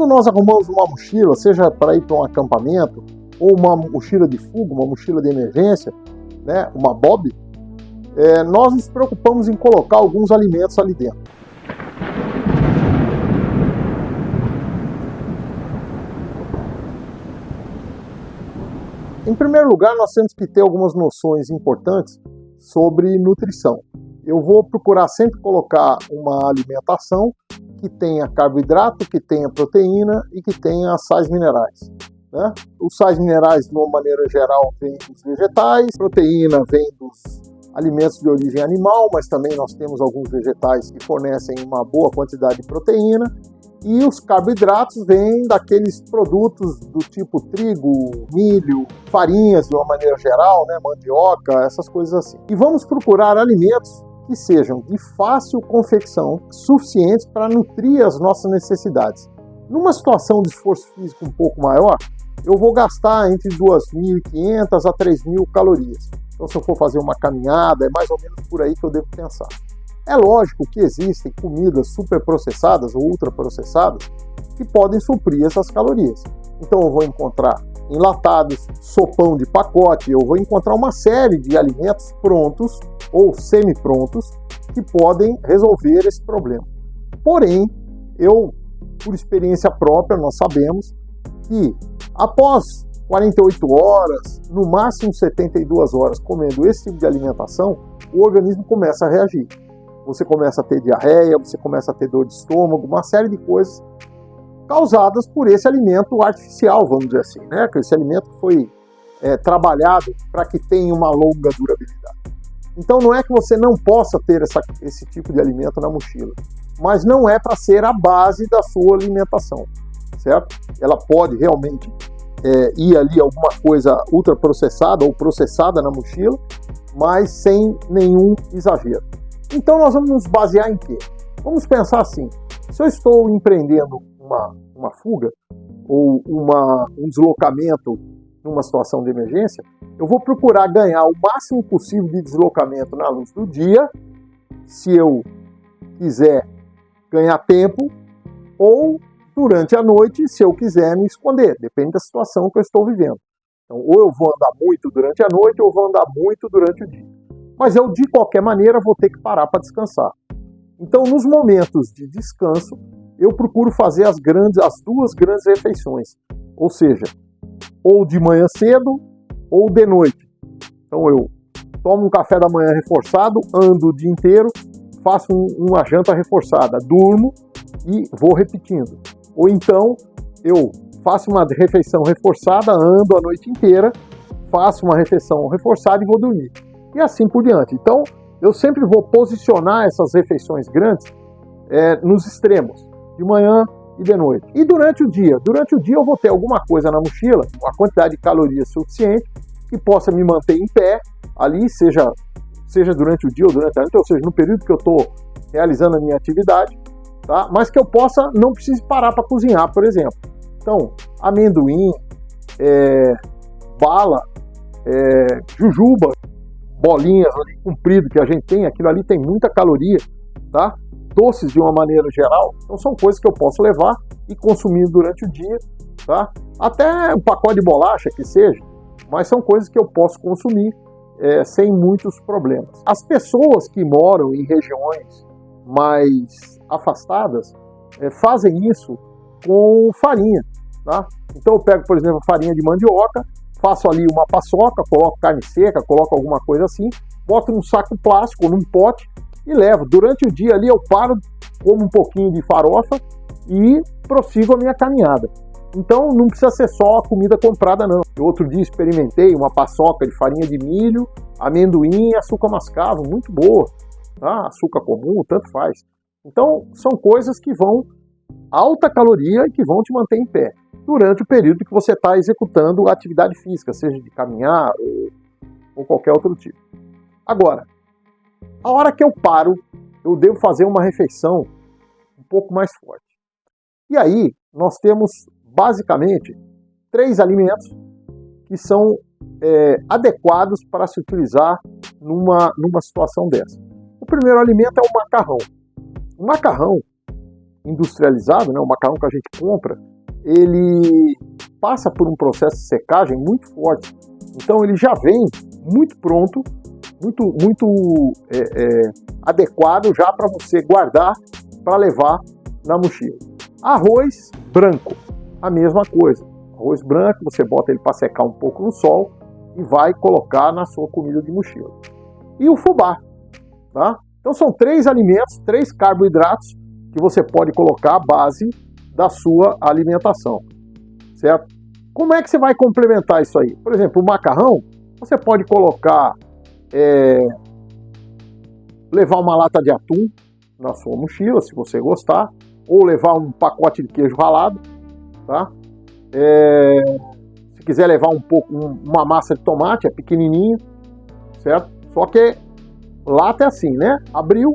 quando nós arrumamos uma mochila, seja para ir para um acampamento, ou uma mochila de fuga, uma mochila de emergência, né, uma bob, nós nos preocupamos em colocar alguns alimentos ali dentro. Em primeiro lugar, nós temos que ter algumas noções importantes sobre nutrição. Eu vou procurar sempre colocar uma alimentação que tenha carboidrato, que tenha proteína e que tenha sais minerais, né? Os sais minerais, de uma maneira geral, vêm dos vegetais, proteína vem dos alimentos de origem animal, mas também nós temos alguns vegetais que fornecem uma boa quantidade de proteína, e os carboidratos vêm daqueles produtos do tipo trigo, milho, farinhas de uma maneira geral, né, mandioca, essas coisas assim. E vamos procurar alimentos que sejam de fácil confecção, suficientes para nutrir as nossas necessidades. Numa situação de esforço físico um pouco maior, eu vou gastar entre 2.500 a 3.000 calorias. Então, se eu for fazer uma caminhada, é mais ou menos por aí que eu devo pensar. É lógico que existem comidas superprocessadas ou ultraprocessadas que podem suprir essas calorias. Então, eu vou encontrar enlatados, sopão de pacote, eu vou encontrar uma série de alimentos prontos ou semi-prontos que podem resolver esse problema. Porém, por experiência própria, nós sabemos que após 48 horas, no máximo 72 horas, comendo esse tipo de alimentação, o organismo começa a reagir. Você começa a ter diarreia, você começa a ter dor de estômago, uma série de coisas causadas por esse alimento artificial, vamos dizer assim, né? Que esse alimento foi trabalhado para que tenha uma longa durabilidade. Então não é que você não possa ter esse tipo de alimento na mochila, mas não é para ser a base da sua alimentação, certo? Ela pode realmente ir ali alguma coisa ultraprocessada ou processada na mochila, mas sem nenhum exagero. Então nós vamos nos basear em quê? Vamos pensar assim, se eu estou empreendendo uma fuga ou um deslocamento numa situação de emergência, eu vou procurar ganhar o máximo possível de deslocamento na luz do dia, se eu quiser ganhar tempo, ou durante a noite, se eu quiser me esconder, depende da situação que eu estou vivendo. Então, ou eu vou andar muito durante a noite, ou vou andar muito durante o dia. Mas eu, de qualquer maneira, vou ter que parar para descansar. Então, nos momentos de descanso, eu procuro fazer as duas grandes refeições. Ou seja, ou de manhã cedo, ou de noite. Então, eu tomo um café da manhã reforçado, ando o dia inteiro, faço uma janta reforçada, durmo e vou repetindo. Ou então, eu faço uma refeição reforçada, ando a noite inteira, faço uma refeição reforçada e vou dormir. E assim por diante. Então, eu sempre vou posicionar essas refeições grandes nos extremos, de manhã e de noite. E durante o dia eu vou ter alguma coisa na mochila, uma quantidade de calorias suficiente, que possa me manter em pé, ali, seja durante o dia ou durante a noite, ou seja, no período que eu estou realizando a minha atividade, tá? Mas que eu não precise parar para cozinhar, por exemplo. Então, amendoim, bala, jujuba, bolinhas ali comprido que a gente tem, aquilo ali tem muita caloria, tá? Doces de uma maneira geral, então são coisas que eu posso levar e consumir durante o dia, tá? Até um pacote de bolacha que seja, mas são coisas que eu posso consumir sem muitos problemas. As pessoas que moram em regiões mais afastadas fazem isso com farinha, tá? Então eu pego, por exemplo, farinha de mandioca, faço ali uma paçoca, coloco carne seca, coloco alguma coisa assim, boto num saco plástico, num pote e levo. Durante o dia ali eu paro, como um pouquinho de farofa e prossigo a minha caminhada. Então não precisa ser só a comida comprada não. Outro dia experimentei uma paçoca de farinha de milho, amendoim e açúcar mascavo, muito boa, tá? Açúcar comum, tanto faz. Então são coisas que vão alta caloria e que vão te manter em pé durante o período que você está executando a atividade física, seja de caminhar ou qualquer outro tipo. Agora, a hora que eu paro, eu devo fazer uma refeição um pouco mais forte. E aí, nós temos basicamente 3 alimentos que são adequados para se utilizar numa situação dessa. O primeiro alimento é o macarrão. O macarrão, industrializado, né, o macarrão que a gente compra, ele passa por um processo de secagem muito forte. Então ele já vem muito pronto, muito adequado já para você guardar, para levar na mochila. Arroz branco, a mesma coisa. Arroz branco, você bota ele para secar um pouco no sol e vai colocar na sua comida de mochila. E o fubá, tá? Então são 3 alimentos, 3 carboidratos que você pode colocar à base da sua alimentação, certo? Como é que você vai complementar isso aí? Por exemplo, o macarrão, você pode colocar, levar uma lata de atum na sua mochila, se você gostar, ou levar um pacote de queijo ralado, tá? Se quiser levar uma massa de tomate, é pequenininha, certo? Só que lata é assim, né? Abriu,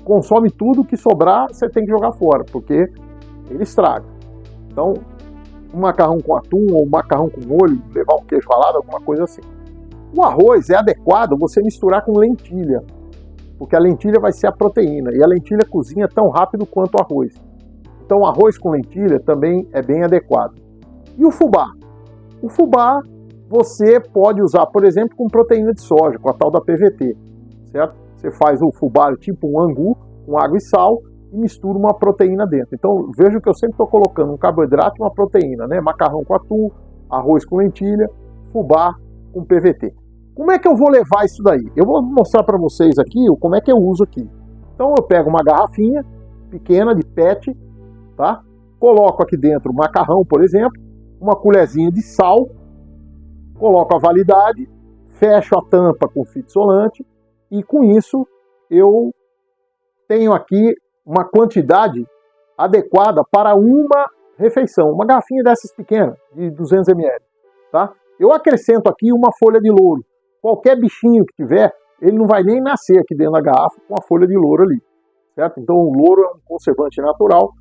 consome tudo, que sobrar você tem que jogar fora, porque ele estraga. Então, um macarrão com atum ou um macarrão com molho, levar um queijo ralado, alguma coisa assim. O arroz é adequado você misturar com lentilha, porque a lentilha vai ser a proteína, e a lentilha cozinha tão rápido quanto o arroz. Então, arroz com lentilha também é bem adequado. E o fubá? O fubá você pode usar, por exemplo, com proteína de soja, com a tal da PVT, certo? Você faz o fubá tipo um angu, com água e sal, e mistura uma proteína dentro. Então, veja que eu sempre estou colocando um carboidrato e uma proteína, né? Macarrão com atum, arroz com lentilha, fubá com PVT. Como é que eu vou levar isso daí? Eu vou mostrar para vocês aqui como é que eu uso aqui. Então, eu pego uma garrafinha pequena de PET, tá? Coloco aqui dentro o macarrão, por exemplo, uma colherzinha de sal, coloco a validade, fecho a tampa com fita isolante e com isso eu tenho aqui uma quantidade adequada para uma refeição. Uma garrafinha dessas pequenas, de 200 ml, tá? Eu acrescento aqui uma folha de louro. Qualquer bichinho que tiver, ele não vai nem nascer aqui dentro da garrafa com a folha de louro ali, certo? Então o louro é um conservante natural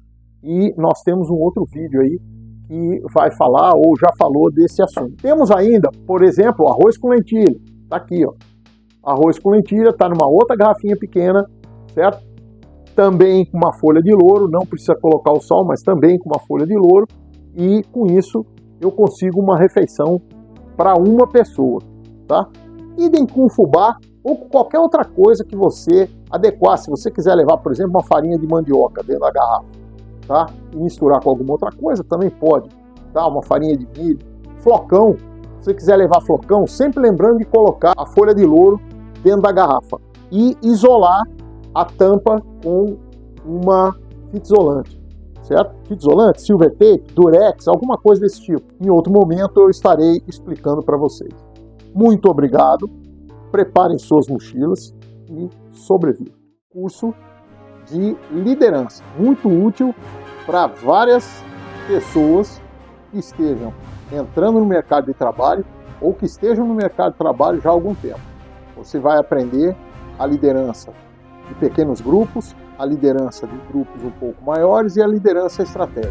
e nós temos um outro vídeo aí que vai falar ou já falou desse assunto. Temos ainda, por exemplo, arroz com lentilha. Tá aqui, ó. Arroz com lentilha, tá numa outra garrafinha pequena, certo? Também com uma folha de louro, não precisa colocar o sal, mas também com uma folha de louro. E com isso eu consigo uma refeição para uma pessoa, tá? Idem com fubá ou com qualquer outra coisa que você adequar. Se você quiser levar, por exemplo, uma farinha de mandioca dentro da garrafa, tá? E misturar com alguma outra coisa, também pode, tá? Uma farinha de milho, flocão. Se você quiser levar flocão, sempre lembrando de colocar a folha de louro dentro da garrafa e isolar a tampa com uma fita isolante, certo? Fita isolante, silver tape, durex, alguma coisa desse tipo. Em outro momento eu estarei explicando para vocês. Muito obrigado, preparem suas mochilas e sobrevivam. Curso de liderança, muito útil para várias pessoas que estejam entrando no mercado de trabalho ou que estejam no mercado de trabalho já há algum tempo. Você vai aprender a liderança de pequenos grupos, a liderança de grupos um pouco maiores e a liderança estratégica.